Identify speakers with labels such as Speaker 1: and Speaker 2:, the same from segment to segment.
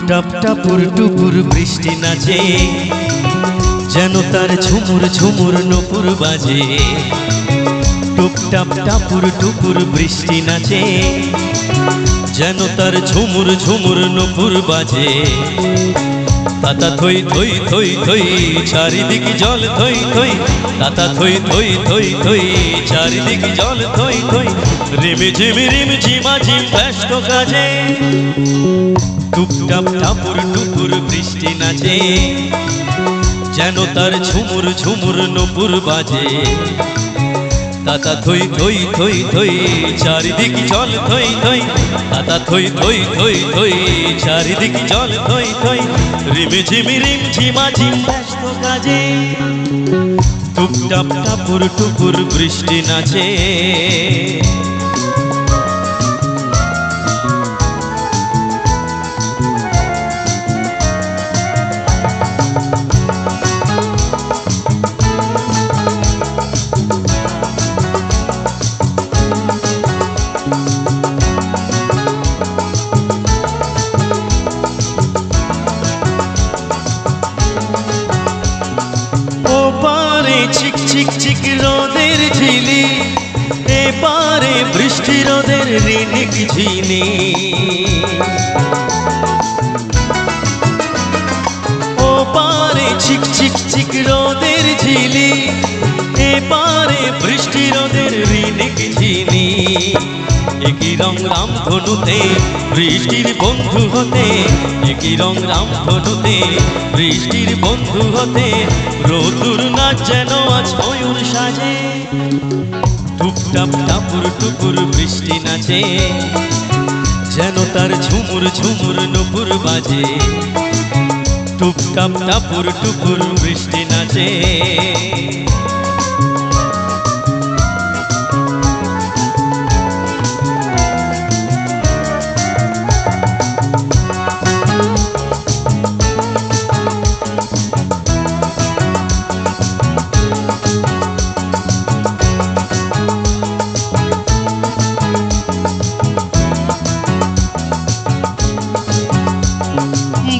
Speaker 1: টুপটাপ টাপুর টুপুর বৃষ্টি নাচে, যেন তার ঝুমুর ঝুমুর নূপুর বাজে। টুপটাপ টাপুর টুপুর বৃষ্টি নাচে, যেন তার ঝুমুর ঝুমুর নূপুর বাজে। তাতা থই থই থই থই চারিদিকে জল থই থই, তাতা থই থই থই থই চারিদিকে জল থই থই। রিমি ঝিমা ঝিম ব্যস্ত কাজে, টুপটাপ টাপুর টুপুর বৃষ্টি নাচে, যেন তার ঝুমুর ঝুমুর নূপুর বাজে। তাতা থই থই থই থই চারিদিকে জল থই থই, তাতা থই থই থই থই চারিদিকে জল থই থই। রিমি ঝিমা ঝিম ব্যস্ত কাজে, টুপটাপ টাপুর টুপুর বৃষ্টি নাচে। চিক চিক চিক রোদের ঝিলি, এপারে বৃষ্টি রোদের রিনিক ঝিনি। ও পারে চিক চিক চিক রোদের ঝিলি, এপারে বৃষ্টি রোদের রিনিক ঝিনি। একই রং রামধনুতে বৃষ্টির বন্ধু হতে, একই রং রামধনুতে বৃষ্টির বন্ধু হতে। রোদুর নাচ যেন আজ ময়ূর সাজে, টুপটাপ টাপুর টুপুর বৃষ্টি নাচে, যেন তার ঝুমুর ঝুমুর নূপুর বাজে। টুপটাপ টাপুর টুপুর বৃষ্টি নাচে।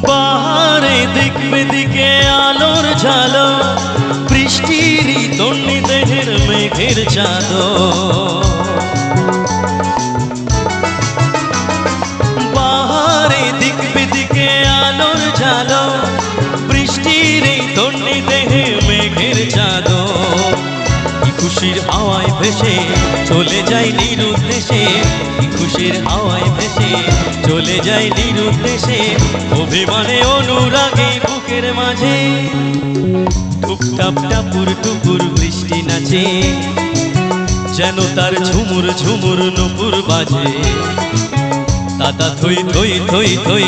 Speaker 1: বাহারে দিক বেদিকে আলোর ঝালো, বৃষ্টির তন্নি দেহের মেঘের চাদর। বাহারে দিক বেদিকে আলোর ঝালো, বৃষ্টির তন্নি দেহে মেঘের চাদর। খুশির হাওয়ায় ভেসে চলে যায় নিরুদ্দেশে, খুশির হাওয়ায় ভেসে চলে যায় নিরুদ্দেশে। অভিমানে অনুরাগে বুকের মাঝে, টুপটাপ টাপুর টুপুর বৃষ্টি নাচে, যেন তার ঝুমুর ঝুমুর নূপুর বাজে। তাতা থই থই থই থই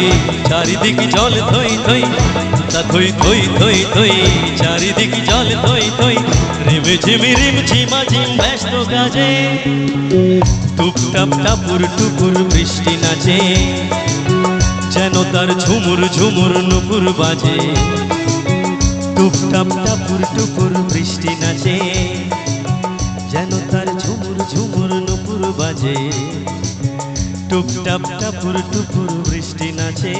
Speaker 1: চারিদিকে জল থই থই, তাতা থই থই থই থই চারিদিকে জল থই থই। রিমি ঝিমা ঝিম ব্যস্ত কাজে, টুপটাপ টাপুর টুপুর বৃষ্টি নাচে, যেন তার ঝুমুর ঝুমুর নূপুর বাজে। টুপটাপ টাপুর টুপুর বৃষ্টি নাচে, যেন তার ঝুমুর ঝুমুর নূপুর বাজে। টুপটাপ টাপুর টুপুর বৃষ্টি নাচে।